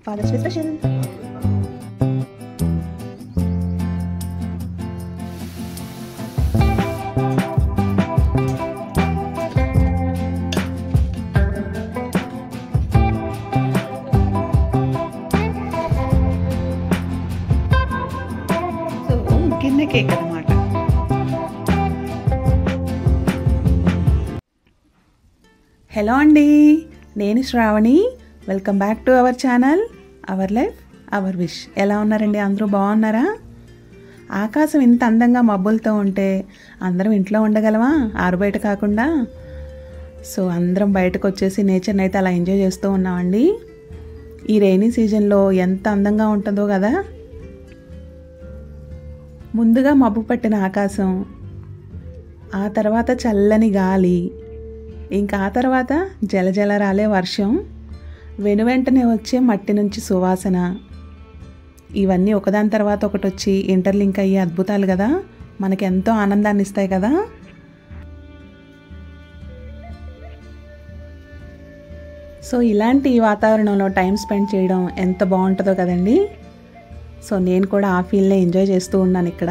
Fathers day special. గిన్నె cake అన్నమాట. Hello అండి, నేను Shravani. Welcome back to our channel our life our wish. ఎలా ఉన్నారండి? అందరూ బాగున్నారా? ఆకాశం ఇంత అందంగా మబ్బులతో ఉంటే అందరం ఇంట్లో ఉండగలమా ఆరుబయట కాకుండా? సో అందరం బయటకు వచ్చేసి నేచర్ని అయితే అలా ఎంజాయ్ చేస్తూ ఉన్నామండి. ఈ రైనీ సీజన్లో ఎంత అందంగా ఉంటుందో కదా. ముందుగా మబ్బు పట్టిన ఆకాశం, ఆ తర్వాత చల్లని గాలి, ఇంకా ఆ తర్వాత జలజల రాలే వర్షం, వెనువెంటనే వచ్చే మట్టి నుంచి సువాసన, ఇవన్నీ ఒకదాని తర్వాత ఒకటి వచ్చి ఇంటర్లింక్ అయ్యే అద్భుతాలు కదా, మనకి ఎంతో ఆనందాన్ని ఇస్తాయి కదా. సో ఇలాంటి వాతావరణంలో టైం స్పెండ్ చేయడం ఎంత బాగుంటుందో కదండి. సో నేను కూడా ఆ ఫీల్ని ఎంజాయ్ చేస్తూ ఉన్నాను ఇక్కడ.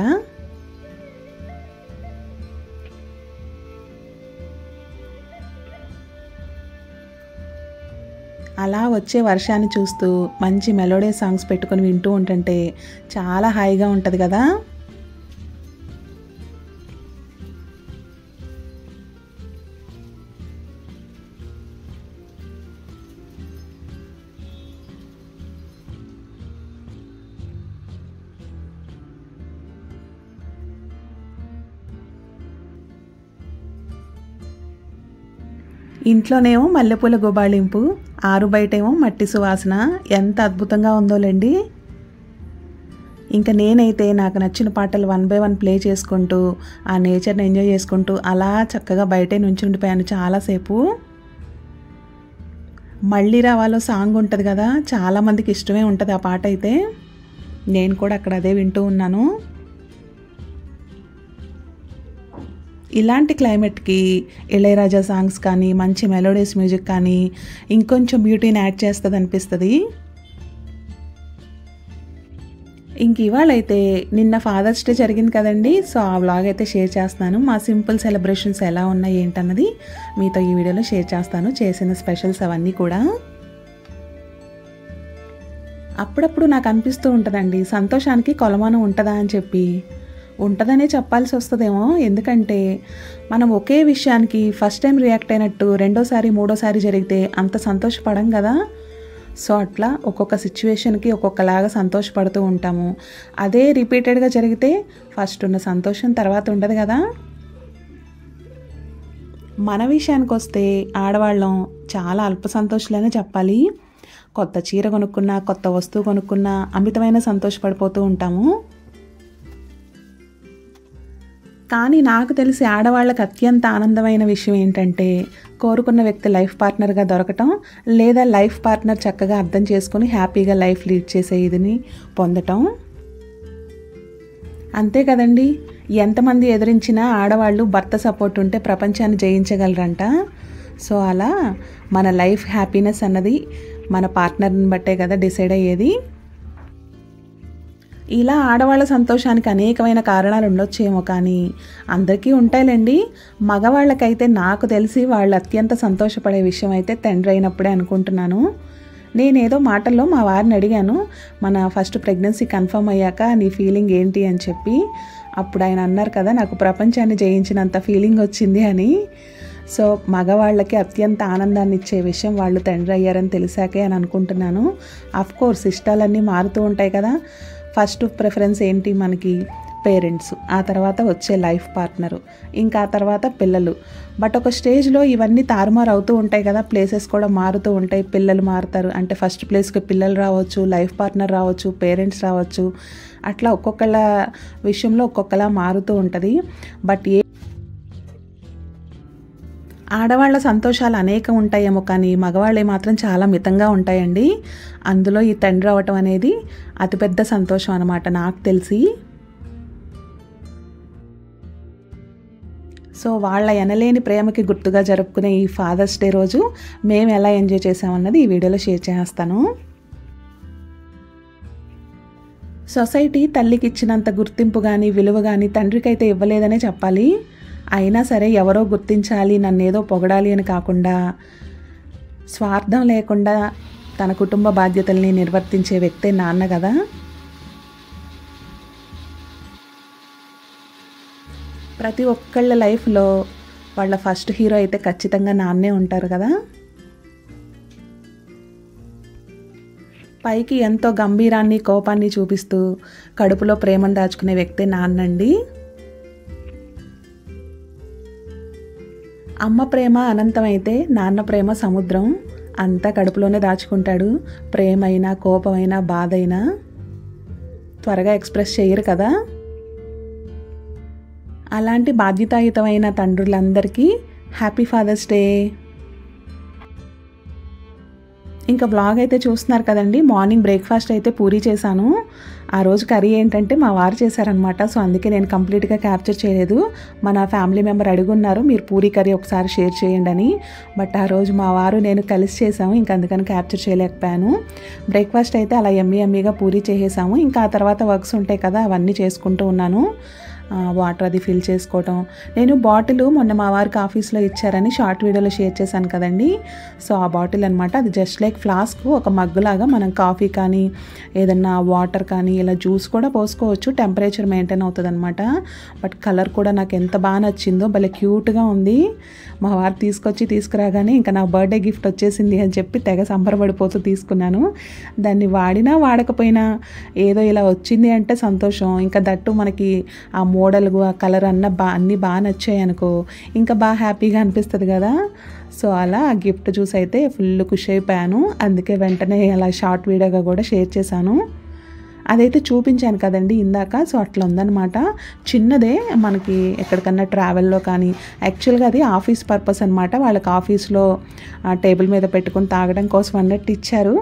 అలా వచ్చే వర్షాన్ని చూస్తూ మంచి మెలోడీ సాంగ్స్ పెట్టుకొని వింటూ ఉంటుంటే చాలా హాయిగా ఉంటుంది కదా. ఇంట్లోనేమో మల్లెపూల గుబాళింపు, ఆరు బయటేమో మట్టి సువాసన, ఎంత అద్భుతంగా ఉందోలేండి. ఇంకా నేనైతే నాకు నచ్చిన పాటలు 1 by 1 ప్లే చేసుకుంటూ ఆ నేచర్ని ఎంజాయ్ చేసుకుంటూ అలా చక్కగా బయటే నుంచి ఉండిపోయాను చాలాసేపు. మళ్ళీ రావాలో సాంగ్ ఉంటుంది కదా, చాలామందికి ఇష్టమే ఉంటుంది ఆ పాట అయితే. నేను కూడా అక్కడ అదే వింటూ ఉన్నాను. ఇలాంటి క్లైమేట్కి ఇళయరాజా సాంగ్స్ కానీ, మంచి మెలోడీస్ మ్యూజిక్ కానీ ఇంకొంచెం బ్యూటీని యాడ్ చేస్తుంది అనిపిస్తుంది. ఇంక ఇవాళైతే నిన్న ఫాదర్స్ డే జరిగింది కదండి. సో ఆ వ్లాగ్ అయితే షేర్ చేస్తున్నాను. మా సింపుల్ సెలబ్రేషన్స్ ఎలా ఉన్నాయి ఏంటన్నది మీతో ఈ వీడియోలో షేర్ చేస్తాను. చేసిన స్పెషల్స్ అవన్నీ కూడా. అప్పుడప్పుడు నాకు అనిపిస్తూ ఉంటుందండి, సంతోషానికి కొలమానం ఉంటుందా అని చెప్పి. ఉంటుందనే చెప్పాల్సి వస్తుందేమో. ఎందుకంటే మనం ఒకే విషయానికి ఫస్ట్ టైం రియాక్ట్ అయినట్టు రెండోసారి మూడోసారి జరిగితే అంత సంతోషపడం కదా. సో అట్లా ఒక్కొక్క సిచ్యువేషన్కి ఒక్కొక్కలాగా సంతోషపడుతూ ఉంటాము. అదే రిపీటెడ్గా జరిగితే ఫస్ట్ ఉన్న సంతోషం తర్వాత ఉండదు కదా. మన విషయానికి వస్తే ఆడవాళ్ళం చాలా అల్ప సంతోషాలనే చెప్పాలి. కొత్త చీర కొనుక్కున్నా, కొత్త వస్తువు కొనుక్కున్నా అమితమైన సంతోషపడిపోతూ ఉంటాము. కానీ నాకు తెలిసి ఆడవాళ్ళకి అత్యంత ఆనందమైన విషయం ఏంటంటే కోరుకున్న వ్యక్తి లైఫ్ పార్ట్నర్గా దొరకటం, లేదా లైఫ్ పార్ట్నర్ చక్కగా అర్థం చేసుకుని హ్యాపీగా లైఫ్ లీడ్ చేసే ఇదిని పొందటం. అంతే కదండి. ఎంతమంది ఎదిరించినా ఆడవాళ్ళు భర్త సపోర్ట్ ఉంటే ప్రపంచాన్ని జయించగలరంట. సో అలా మన లైఫ్ హ్యాపీనెస్ అన్నది మన పార్ట్నర్ని బట్టే కదా డిసైడ్ అయ్యేది. ఇలా ఆడవాళ్ళ సంతోషానికి అనేకమైన కారణాలు ఉండొచ్చేమో, కానీ అందరికీ ఉంటాయిలేండి. మగవాళ్ళకైతే నాకు తెలిసి వాళ్ళు అత్యంత సంతోషపడే విషయం అయితే తండ్రి అయినప్పుడే అనుకుంటున్నాను. నేనేదో మాటల్లో మా వారిని అడిగాను, మన ఫస్ట్ ప్రెగ్నెన్సీ కన్ఫర్మ్ అయ్యాక నీ ఫీలింగ్ ఏంటి అని చెప్పి. అప్పుడు ఆయన అన్నారు కదా, నాకు ప్రపంచాన్ని జయించినంత ఫీలింగ్ వచ్చింది అని. సో మగవాళ్ళకి అత్యంత ఆనందాన్ని ఇచ్చే విషయం వాళ్ళు తండ్రి అయ్యారని తెలిసాకే అని అనుకుంటున్నాను. అఫ్కోర్స్ ఇష్టాలన్నీ మారుతూ ఉంటాయి కదా. ఫస్ట్ ప్రిఫరెన్స్ ఏంటి మనకి? పేరెంట్స్, ఆ తర్వాత వచ్చే లైఫ్ పార్ట్నరు, ఇంకా ఆ తర్వాత పిల్లలు. బట్ ఒక స్టేజ్లో ఇవన్నీ తారుమారు అవుతూ ఉంటాయి కదా, ప్లేసెస్ కూడా మారుతూ ఉంటాయి, పిల్లలు మారుతారు. అంటే ఫస్ట్ ప్లేస్కి పిల్లలు రావచ్చు, లైఫ్ పార్ట్నర్ రావచ్చు, పేరెంట్స్ రావచ్చు. అట్లా ఒక్కొక్కళ్ళ విషయంలో ఒక్కొక్కలా మారుతూ ఉంటుంది. బట్ ఆడవాళ్ళ సంతోషాలు అనేకం ఉంటాయేమో, కానీ మగవాళ్ళే మాత్రం చాలా మితంగా ఉంటాయండి. అందులో ఈ తండ్రి అవ్వటం అనేది అతిపెద్ద సంతోషం అన్నమాట నాకు తెలిసి. సో వాళ్ళ ఎనలేని ప్రేమకి గుర్తుగా జరుపుకునే ఈ ఫాదర్స్ డే రోజు మేము ఎలా ఎంజాయ్ చేసామన్నది ఈ వీడియోలో షేర్ చేస్తాను. సొసైటీ తల్లికి ఇచ్చినంత గుర్తింపు కానీ విలువ కానీ తండ్రికైతే ఇవ్వలేదనే చెప్పాలి. అయినా సరే ఎవరో గుర్తించాలి, నన్నేదో పొగడాలి అని కాకుండా స్వార్థం లేకుండా తన కుటుంబ బాధ్యతల్ని నిర్వర్తించే వ్యక్తే నాన్న కదా. ప్రతి ఒక్కళ్ళ లైఫ్లో వాళ్ళ ఫస్ట్ హీరో అయితే ఖచ్చితంగా నాన్నే ఉంటారు కదా. పైకి ఎంతో గంభీరాన్ని కోపాన్ని చూపిస్తూ కడుపులో ప్రేమను దాచుకునే వ్యక్తే నాన్నండి. అమ్మ ప్రేమ అనంతమైతే నాన్న ప్రేమ సముద్రం. అంతా కడుపులోనే దాచుకుంటాడు. ప్రేమైనా కోపమైనా బాధైనా త్వరగా ఎక్స్ప్రెస్ చేయరు కదా. అలాంటి బాధ్యతాయుతమైన తండ్రులందరికీ హ్యాపీ ఫాదర్స్ డే. ఇంకా వ్లాగ్ అయితే చూస్తున్నారు కదండి. మార్నింగ్ బ్రేక్ఫాస్ట్ అయితే పూరీ చేశాను. ఆ రోజు కర్రీ ఏంటంటే మా వారు చేశారనమాట. సో అందుకే నేను కంప్లీట్గా క్యాప్చర్ చేయలేదు. మన ఫ్యామిలీ మెంబర్ అడుగున్నారు మీరు పూరీ కర్రీ ఒకసారి షేర్ చేయండి అని. బట్ ఆ రోజు మా వారు నేను కలిసి చేసాము, ఇంకా అందుకని క్యాప్చర్ చేయలేకపోయాను. బ్రేక్ఫాస్ట్ అయితే అలా ఎమ్మీగా పూరీ చేసేసాము. ఇంకా ఆ తర్వాత వర్క్స్ ఉంటాయి కదా, అవన్నీ చేసుకుంటూ ఉన్నాను. వాటర్ అది ఫిల్ చేసుకోవటం. నేను బాటిల్ మొన్న మా వారికి ఆఫీస్లో ఇచ్చారని షార్ట్ వీడియోలో షేర్ చేశాను కదండి. సో ఆ బాటిల్ అనమాట. అది జస్ట్ లైక్ ఫ్లాస్క్, ఒక మగ్గులాగా మనం కాఫీ కానీ ఏదన్నా వాటర్ కానీ ఇలా జ్యూస్ కూడా పోసుకోవచ్చు. టెంపరేచర్ మెయింటైన్ అవుతుంది అనమాట. బట్ కలర్ కూడా నాకు ఎంత బాగా నచ్చిందో, భలే క్యూట్గా ఉంది. మా వారు తీసుకురాగానే ఇంకా నా బర్త్డే గిఫ్ట్ వచ్చేసింది అని చెప్పి తెగ సంబరపడిపోతూ తీసుకున్నాను. దాన్ని వాడినా వాడకపోయినా ఏదో ఇలా వచ్చింది అంటే సంతోషం. ఇంకా దట్టు మనకి ఆ మోడల్ ఆ కలర్ అన్నీ బాగా నచ్చాయి అనుకో, ఇంకా బాగా హ్యాపీగా అనిపిస్తుంది కదా. సో అలా ఆ గిఫ్ట్ చూసి అయితే ఫుల్ ఖుషి అయిపోయాను. అందుకే వెంటనే అలా షార్ట్ వీడియోగా కూడా షేర్ చేశాను. అదైతే చూపించాను కదండి ఇందాక. సో అట్లా ఉందన్నమాట. చిన్నదే, మనకి ఎక్కడికన్నా ట్రావెల్లో కానీ. యాక్చువల్గా అది ఆఫీస్ పర్పస్ అనమాట. వాళ్ళకి ఆఫీస్లో టేబుల్ మీద పెట్టుకుని తాగడం కోసం అన్నట్టు ఇచ్చారు.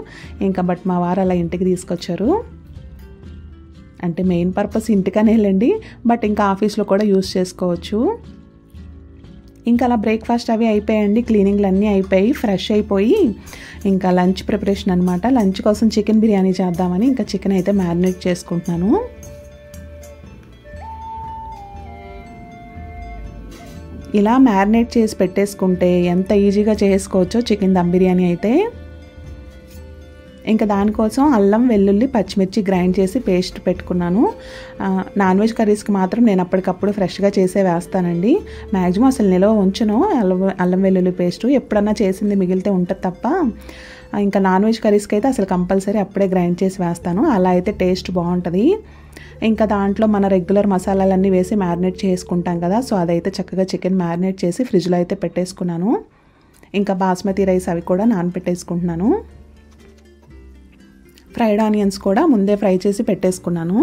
ఇంకా బట్ మా వారు అలా ఇంటికి తీసుకొచ్చారు. అంటే మెయిన్ పర్పస్ ఇంటికనే వెళ్ళండి, బట్ ఇంకా ఆఫీస్లో కూడా యూస్ చేసుకోవచ్చు. ఇంకా అలా బ్రేక్ఫాస్ట్ అవి అయిపోయాయండి. క్లీనింగ్లు అన్నీ అయిపోయి ఫ్రెష్ అయిపోయి ఇంకా లంచ్ ప్రిపరేషన్ అనమాట. లంచ్ కోసం చికెన్ బిర్యానీ చేద్దామని ఇంకా చికెన్ అయితే మ్యారినేట్ చేసుకుంటున్నాను. ఇలా మ్యారినేట్ చేసి పెట్టేసుకుంటే ఎంత ఈజీగా చేసుకోవచ్చో చికెన్ దమ్ బిర్యానీ అయితే. ఇంకా దానికోసం అల్లం వెల్లుల్లి పచ్చిమిర్చి గ్రైండ్ చేసి పేస్ట్ పెట్టుకున్నాను. నాన్ వెజ్ కర్రీస్కి మాత్రం నేను అప్పటికప్పుడు ఫ్రెష్గా చేసే వేస్తానండి. మ్యాక్సిమం అసలు నిల్వ ఉంచను అల్లం వెల్లుల్లి పేస్టు. ఎప్పుడన్నా చేసింది మిగిలితే ఉంటుంది తప్ప. ఇంకా నాన్ వెజ్ కర్రీస్కి అయితే అసలు కంపల్సరీ అప్పుడే గ్రైండ్ చేసి వేస్తాను. అలా అయితే టేస్ట్ బాగుంటుంది. ఇంకా దాంట్లో మన రెగ్యులర్ మసాలాలన్నీ వేసి మ్యారినేట్ చేసుకుంటాం కదా. సో అదైతే చక్కగా చికెన్ మ్యారినేట్ చేసి ఫ్రిడ్జ్లో అయితే పెట్టేసుకున్నాను. ఇంకా బాస్మతి రైస్ అవి కూడా నానబెట్టేసుకుంటున్నాను. ఫ్రైడ్ ఆనియన్స్ కూడా ముందే ఫ్రై చేసి పెట్టేసుకున్నాను.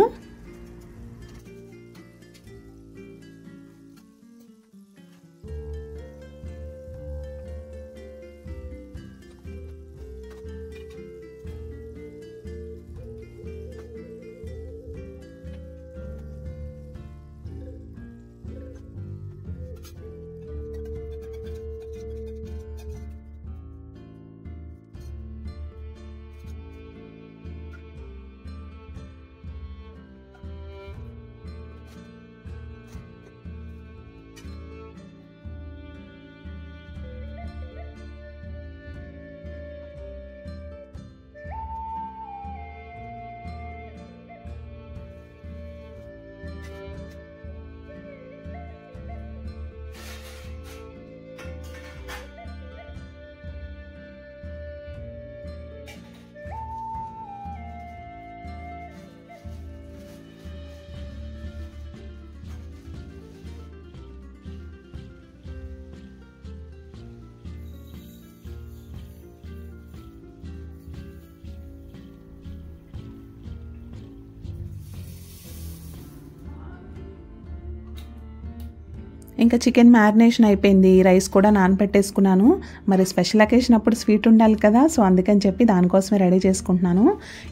ఇంకా చికెన్ మ్యారినేషన్ అయిపోయింది. రైస్ కూడా నానబెట్టేసుకున్నాను. మరి స్పెషల్ అకేషన్ అప్పుడు స్వీట్ ఉండాలి కదా. సో అందుకని చెప్పి దానికోసమే రెడీ చేసుకుంటున్నాను.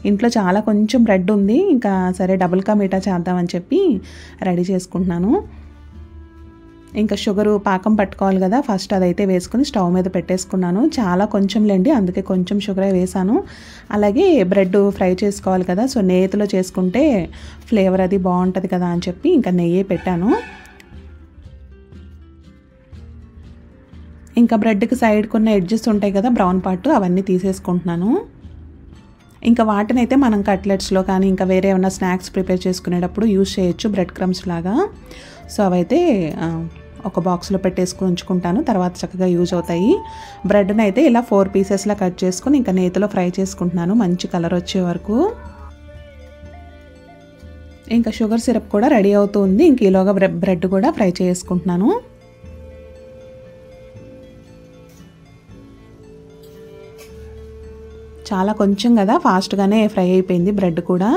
ఇంట్లో చాలా కొంచెం బ్రెడ్ ఉంది. ఇంకా సరే డబుల్ కా మీఠా చేద్దామని చెప్పి రెడీ చేసుకుంటున్నాను. ఇంకా షుగరు పాకం పట్టుకోవాలి కదా, ఫస్ట్ అదైతే వేసుకుని స్టవ్ మీద పెట్టేసుకున్నాను. చాలా కొంచెంలేండి, అందుకే కొంచెం షుగరే వేసాను. అలాగే బ్రెడ్ ఫ్రై చేసుకోవాలి కదా, సో నేతిలో చేసుకుంటే ఫ్లేవర్ అది బాగుంటుంది కదా అని చెప్పి ఇంకా నెయ్యి పెట్టాను. ఇంకా బ్రెడ్కి సైడ్కి ఉన్న ఎడ్జెస్ ఉంటాయి కదా బ్రౌన్ పార్ట్, అవన్నీ తీసేసుకుంటున్నాను. ఇంకా వాటినైతే మనం కట్లెట్స్లో కానీ ఇంకా వేరే ఏమైనా స్నాక్స్ ప్రిపేర్ చేసుకునేటప్పుడు యూజ్ చేయొచ్చు, బ్రెడ్ క్రమ్స్ లాగా. సో అవైతే ఒక బాక్స్లో పెట్టేసుకుని ఉంచుకుంటాను, తర్వాత చక్కగా యూజ్ అవుతాయి. బ్రెడ్ని అయితే ఇలా 4 పీసెస్లా కట్ చేసుకుని ఇంకా నేతిలో ఫ్రై చేసుకుంటున్నాను మంచి కలర్ వచ్చే వరకు. ఇంకా షుగర్ సిరప్ కూడా రెడీ అవుతుంది. ఇంక ఈలోగా బ్రెడ్ కూడా ఫ్రై చేసుకుంటున్నాను. చాలా కొంచెం కదా, ఫాస్ట్గానే ఫ్రై అయిపోయింది బ్రెడ్ కూడా.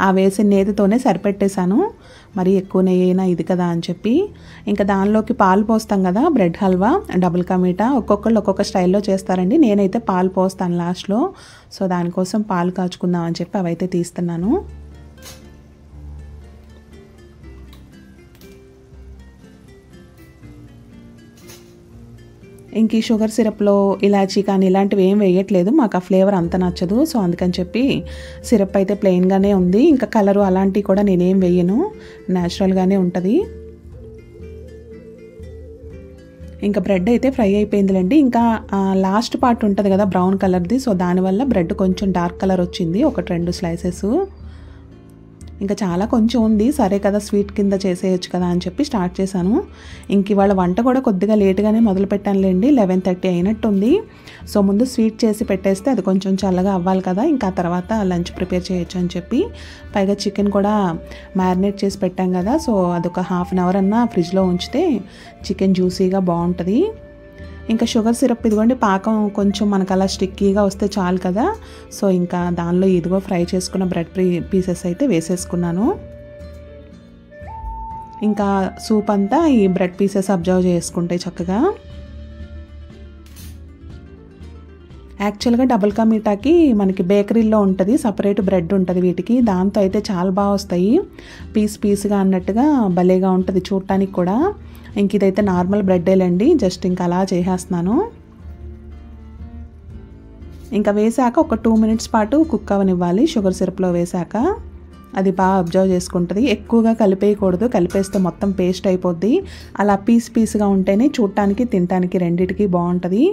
ఆ వేసిన నేతితోనే సరిపెట్టేశాను, మరి ఎక్కువ నెయ్యి అయినా ఇది కదా అని చెప్పి. ఇంకా దానిలోకి పాలు పోస్తాం కదా, బ్రెడ్ హల్వా డబుల్ కా మీఠా ఒక్కొక్కళ్ళు ఒక్కొక్క స్టైల్లో చేస్తారండి. నేనైతే పాలు పోస్తాను లాస్ట్లో, సో దానికోసం పాలు కాచుకుందాం అని చెప్పి అవైతే తీస్తున్నాను. ఇంక ఈ షుగర్ సిరప్లో ఇలాచీ కానీ ఇలాంటివి ఏం వేయట్లేదు, మాకు ఆ ఫ్లేవర్ అంత నచ్చదు. సో అందుకని చెప్పి సిరప్ అయితే ప్లెయిన్గానే ఉంది. ఇంకా కలరు అలాంటివి కూడా నేనేం వేయను, న్యాచురల్గానే ఉంటుంది. ఇంకా బ్రెడ్ అయితే ఫ్రై అయిపోయిందిలేండి. ఇంకా లాస్ట్ పార్ట్ ఉంటుంది కదా బ్రౌన్ కలర్ది, సో దానివల్ల బ్రెడ్ కొంచెం డార్క్ కలర్ వచ్చింది, 1-2 స్లైసెస్. ఇంకా చాలా కొంచెం ఉంది, సరే కదా స్వీట్ కింద చేసేయచ్చు కదా అని చెప్పి స్టార్ట్ చేశాను. ఇంక ఇవాళ వంట కూడా కొద్దిగా లేట్గానే మొదలు పెట్టానులేండి, 11:30 అయినట్టుంది. సో ముందు స్వీట్ చేసి పెట్టేస్తే అది కొంచెం చల్లగా అవ్వాలి కదా, ఇంకా తర్వాత లంచ్ ప్రిపేర్ చేయొచ్చు అని చెప్పి. పైగా చికెన్ కూడా మ్యారినేట్ చేసి పెట్టాం కదా, సో అదొక 1/2 అవర్ అన్నా ఫ్రిడ్జ్లో ఉంచితే చికెన్ జ్యూసీగా బాగుంటుంది. ఇంకా షుగర్ సిరప్ ఇదిగోండి, పాకం కొంచెం మనకు అలా స్టిక్కీగా వస్తే చాలు కదా. సో ఇంకా దానిలో ఇదిగో ఫ్రై చేసుకున్న బ్రెడ్ పీసెస్ అయితే వేసేసుకున్నాను. ఇంకా సూప్ అంతా ఈ బ్రెడ్ పీసెస్ అబ్జర్వ్ చేసుకుంటే చక్కగా. యాక్చువల్గా డబుల్ కా మీఠాకి మనకి బేకరీలో ఉంటుంది, సపరేట్ బ్రెడ్ ఉంటుంది వీటికి, దాంతో అయితే చాలా బాగా వస్తాయి, పీస్గా అన్నట్టుగా భలేగా ఉంటుంది చూడటానికి కూడా. ఇంక ఇదైతే నార్మల్ బ్రెడ్డేలండి, జస్ట్ ఇంకా అలా చేసేస్తున్నాను. ఇంకా వేసాక ఒక 2 మినిట్స్ పాటు కుక్ అవనివ్వాలి షుగర్ సిరప్లో వేసాక, అది బాగా అబ్జర్వ్ చేసుకుంటుంది. ఎక్కువగా కలిపేయకూడదు, కలిపేస్తే మొత్తం పేస్ట్ అయిపోద్ది. అలా పీస్గా ఉంటేనే చూడటానికి తినటానికి రెండిటికి బాగుంటుంది.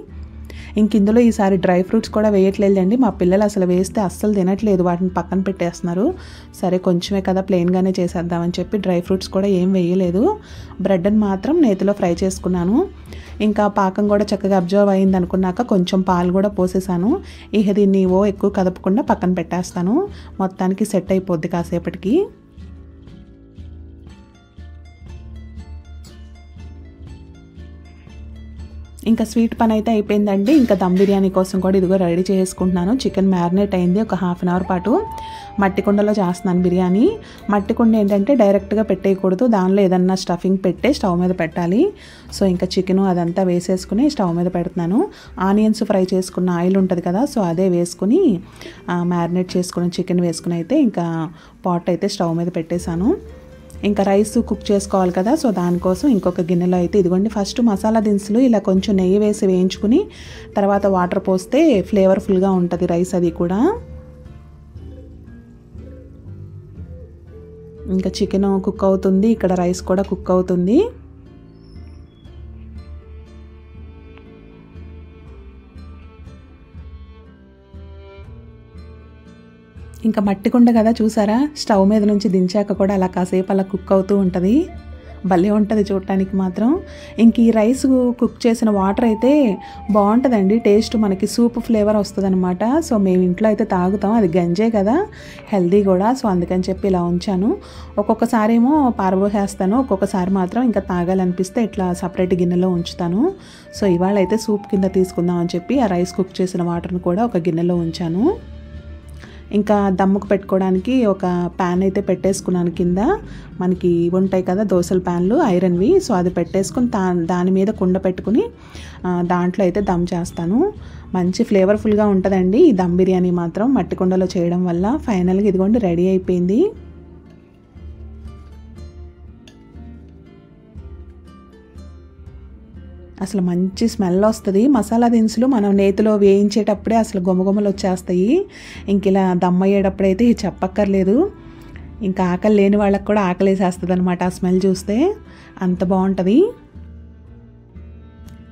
ఇంక ఇందులో ఈసారి డ్రై ఫ్రూట్స్ కూడా వేయట్లేదండి, మా పిల్లలు అసలు వేస్తే అస్సలు తినట్లేదు, వాటిని పక్కన పెట్టేస్తున్నారు. సరే కొంచెమే కదా ప్లెయిన్గానే చేసేద్దామని చెప్పి డ్రై ఫ్రూట్స్ కూడా ఏం వేయలేదు, బ్రెడ్ని మాత్రం నేతిలో ఫ్రై చేసుకున్నాను. ఇంకా పాకం కూడా చక్కగా అబ్జర్వ్ అయింది అనుకున్నాక కొంచెం పాలు కూడా పోసేసాను. ఇక దీన్ని ఎక్కువ కదపకుండా పక్కన పెట్టేస్తాను, మొత్తానికి సెట్ అయిపోద్ది కాసేపటికి. ఇంకా స్వీట్ పని అయితే అయిపోయిందండి. ఇంకా దమ్ బిర్యానీ కోసం కూడా ఇదిగో రెడీ చేసుకుంటున్నాను. చికెన్ మ్యారినేట్ అయింది ఒక 1/2 అవర్ పాటు. మట్టి కుండలో చేస్తున్నాను బిర్యానీ. మట్టి కుండ ఏంటంటే డైరెక్ట్గా పెట్టేయకూడదు, దానిలో ఏదన్నా స్టఫింగ్ పెట్టే స్టవ్ మీద పెట్టాలి. సో ఇంకా చికెను అదంతా వేసేసుకుని స్టవ్ మీద పెడుతున్నాను. ఆనియన్స్ ఫ్రై చేసుకున్న ఆయిల్ ఉంటుంది కదా, సో అదే వేసుకుని మ్యారినేట్ చేసుకున్న చికెన్ వేసుకుని అయితే ఇంకా పాట్ అయితే స్టవ్ మీద పెట్టేశాను. ఇంకా రైస్ కుక్ చేసుకోవాలి కదా, సో దానికోసం ఇంకొక గిన్నెలో అయితే ఇదిగోండి ఫస్ట్ మసాలా దినుసులు ఇలా కొంచెం నెయ్యి వేసి వేయించుకుని తర్వాత వాటర్ పోస్తే ఫ్లేవర్ఫుల్గా ఉంటుంది రైస్ అది కూడా. ఇంకా చికెన్ కుక్ అవుతుంది, ఇక్కడ రైస్ కూడా కుక్ అవుతుంది. ఇంకా మట్టి కుండ కదా చూసారా, స్టవ్ మీద నుంచి దించాక కూడా అలా కాసేపు అలా కుక్ అవుతూ ఉంటుంది, భలే ఉంటుంది చూడటానికి మాత్రం. ఇంక ఈ రైస్ కుక్ చేసిన వాటర్ అయితే బాగుంటుందండి, టేస్ట్ మనకి సూప్ ఫ్లేవర్ వస్తుంది అనమాట. సో మేము ఇంట్లో అయితే తాగుతాం, అది గంజే కదా, హెల్దీ కూడా, సో అందుకని చెప్పి ఇలా ఉంచాను. ఒక్కొక్కసారి ఏమో పారబోసేస్తాను, ఒక్కొక్కసారి మాత్రం ఇంకా తాగాలనిపిస్తే ఇట్లా సపరేట్ గిన్నెలో ఉంచుతాను. సో ఇవాళ అయితే సూప్ కింద తీసుకుందాం అని చెప్పి ఆ రైస్ కుక్ చేసిన వాటర్ని కూడా ఒక గిన్నెలో ఉంచాను. ఇంకా దమ్ముకు పెట్టుకోవడానికి ఒక ప్యాన్ అయితే పెట్టేసుకున్నాను. కింద మనకి ఉంటాయి కదా దోశల ప్యాన్లు ఐరన్వి, సో అది పెట్టేసుకుని దాని మీద కుండ పెట్టుకుని దాంట్లో అయితే దమ్ చేస్తాను. మంచి ఫ్లేవర్ఫుల్గా ఉంటుందండి ఈ దమ్ బిర్యానీ మాత్రం మట్టి కుండలో చేయడం వల్ల. ఫైనల్గా ఇదిగోండి రెడీ అయిపోయింది. అసలు మంచి స్మెల్ వస్తుంది. మసాలా దినుసులు మనం నేతిలో వేయించేటప్పుడే అసలు గుమగుమలు వచ్చేస్తాయి. ఇంక ఇలా దమ్మయ్యేటప్పుడైతే చెప్పక్కర్లేదు. ఇంకా ఆకలి లేని వాళ్ళకి కూడా ఆకలేసేస్తుంది అనమాట ఆ స్మెల్ చూస్తే, అంత బాగుంటుంది.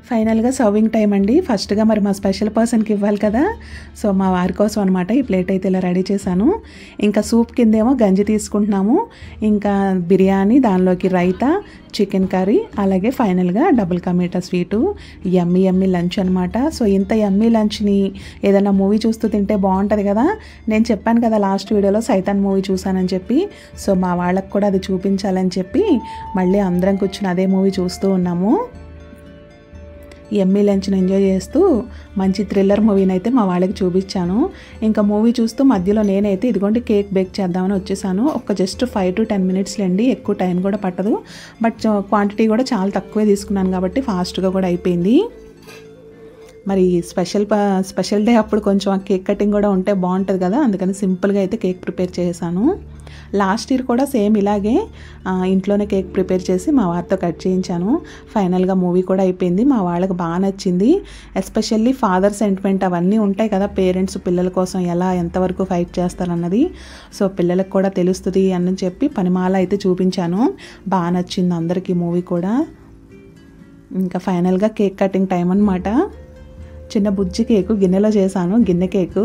ఫైనల్గా సర్వింగ్ టైం అండి. ఫస్ట్గా మరి మా స్పెషల్ పర్సన్కి ఇవ్వాలి కదా, సో మా వారి కోసం అనమాట ఈ ప్లేట్ అయితే ఇలా రెడీ చేశాను. ఇంకా సూప్ కిందేమో గంజి తీసుకుంటున్నాము, ఇంకా బిర్యానీ, దానిలోకి రైతా, చికెన్ కర్రీ, అలాగే ఫైనల్గా డబుల్ కా మీఠా స్వీటు. యమ్మీ యమ్మీ లంచ్ అనమాట. సో ఇంత యమ్మీ లంచ్ని ఏదైనా మూవీ చూస్తూ తింటే బాగుంటుంది కదా. నేను చెప్పాను కదా లాస్ట్ వీడియోలో సైతాన్ మూవీ చూసానని చెప్పి, సో మా వాళ్ళకి కూడా అది చూపించాలని చెప్పి మళ్ళీ అందరం కూర్చుని అదే మూవీ చూస్తూ ఉన్నాము. యమ్మీ లంచ్ని ఎంజాయ్ చేస్తూ మంచి థ్రిల్లర్ మూవీని అయితే మా వాళ్ళకి చూపించాను. ఇంకా మూవీ చూస్తూ మధ్యలో నేనైతే ఇదిగోండి కేక్ బేక్ చేద్దామని వచ్చేసాను. ఒక జస్ట్ 5 to 10 minutes లేండి, ఎక్కువ టైం కూడా పట్టదు. బట్ క్వాంటిటీ కూడా చాలా తక్కువే తీసుకున్నాను కాబట్టి ఫాస్ట్గా కూడా అయిపోయింది. మరి స్పెషల్ డే అప్పుడు కొంచెం కేక్ కటింగ్ కూడా ఉంటే బాగుంటుంది కదా, అందుకని సింపుల్గా అయితే కేక్ ప్రిపేర్ చేశాను. లాస్ట్ ఇయర్ కూడా సేమ్ ఇలాగే ఇంట్లోనే కేక్ ప్రిపేర్ చేసి మా వారితో కట్ చేయించాను. ఫైనల్గా మూవీ కూడా అయిపోయింది. మా వాళ్ళకి బాగా నచ్చింది. ఎస్పెషల్లీ ఫాదర్ సెంటిమెంట్ అవన్నీ ఉంటాయి కదా, పేరెంట్స్ పిల్లల కోసం ఎంతవరకు ఫైట్ చేస్తారన్నది. సో పిల్లలకు కూడా తెలుస్తుంది అని చెప్పి పనిమాల అయితే చూపించాను. బాగా నచ్చింది అందరికీ మూవీ కూడా. ఇంకా ఫైనల్గా కేక్ కటింగ్ టైం అన్నమాట. చిన్న బుజ్జి కేకు గిన్నెలో చేశాను, గిన్నె కేకు.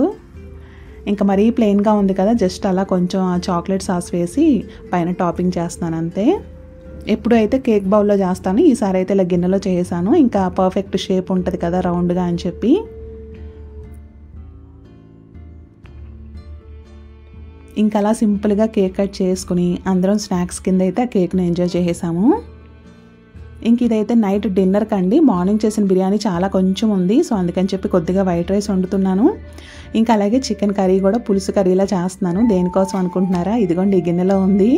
ఇంకా మరీ ప్లెయిన్గా ఉంది కదా, జస్ట్ అలా కొంచెం చాక్లెట్ సాస్ వేసి పైన టాపింగ్ చేస్తాను అంతే. ఎప్పుడు అయితే కేక్ బౌల్లో చేస్తాను, ఈసారి అయితే ఇలా గిన్నెలో చేసాను. ఇంకా పర్ఫెక్ట్ షేప్ ఉంటుంది కదా రౌండ్గా అని చెప్పి. ఇంకా అలా సింపుల్గా కేక్ కట్ చేసుకుని అందరం స్నాక్స్ కింద అయితే ఆ కేక్ని ఎంజాయ్ చేసేసాము. ఇంక ఇదైతే నైట్ డిన్నర్ కండి. మార్నింగ్ చేసిన బిర్యానీ చాలా కొంచెం ఉంది, సో అందుకని చెప్పి కొద్దిగా వైట్ రైస్ వండుతున్నాను. ఇంకా అలాగే చికెన్ కర్రీ కూడా పులుసు కర్రీలా చేస్తున్నాను. దేనికోసం అనుకుంటున్నారా, ఇదిగోండి ఈ గిన్నెలో ఉంది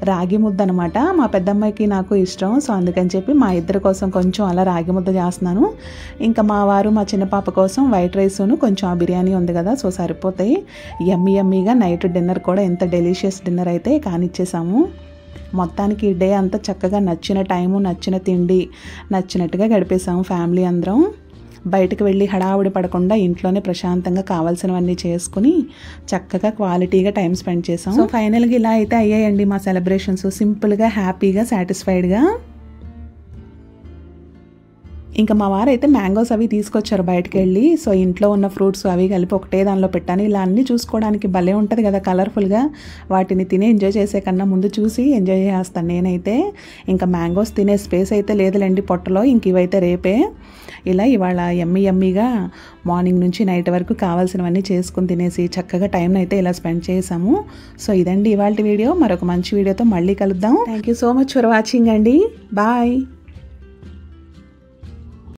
రాగి ముద్ద అనమాట. మా పెద్దమ్మాయికి నాకు ఇష్టం, సో అందుకని చెప్పి మా ఇద్దరి కోసం కొంచెం అలా రాగి ముద్ద చేస్తున్నాను. ఇంకా మా వారు మా చిన్న పాప కోసం వైట్ రైస్ను కొంచెం ఆ బిర్యానీ ఉంది కదా, సో సరిపోతాయి. యమ్మీ యమ్మీగా నైట్ డిన్నర్ కూడా ఎంత డెలిషియస్ డిన్నర్ అయితే కానిచ్చేసాము. మొత్తానికి డే అంతా చక్కగా నచ్చిన టైము, నచ్చిన తిండి, నచ్చినట్టుగా గడిపేసాము ఫ్యామిలీ అందరం. బయటకు వెళ్ళి హడావుడి పడకుండా ఇంట్లోనే ప్రశాంతంగా కావాల్సినవన్నీ చేసుకుని చక్కగా క్వాలిటీగా టైం స్పెండ్ చేసాం. సో ఫైనల్గా ఇలా అయితే అయ్యాయండి మా సెలబ్రేషన్స్. సింపుల్గా, హ్యాపీగా, సాటిస్ఫైడ్గా. ఇంకా మా వారైతే మ్యాంగోస్ అవి తీసుకొచ్చారు బయటకు వెళ్ళి. సో ఇంట్లో ఉన్న ఫ్రూట్స్ అవి కలిపి ఒకటే దానిలో పెట్టాను. ఇలా అన్నీ చూసుకోవడానికి భలే ఉంటుంది కదా కలర్ఫుల్గా. వాటిని తిని ఎంజాయ్ చేసే కన్నా ముందు చూసి ఎంజాయ్ చేస్తాను నేనైతే. ఇంకా మ్యాంగోస్ తినే స్పేస్ అయితే లేదులేండి పొట్టలో, ఇంక ఇవైతే రేపే. ఇలా ఇవాళ యమ్మీగా మార్నింగ్ నుంచి నైట్ వరకు కావాల్సినవన్నీ చేసుకుని తినేసి చక్కగా టైంని అయితే ఇలా స్పెండ్ చేసాము. సో ఇదండి ఇవాళ వీడియో. మరొక మంచి వీడియోతో మళ్ళీ కలుద్దాం. Thank you so much for watching అండి. బాయ్.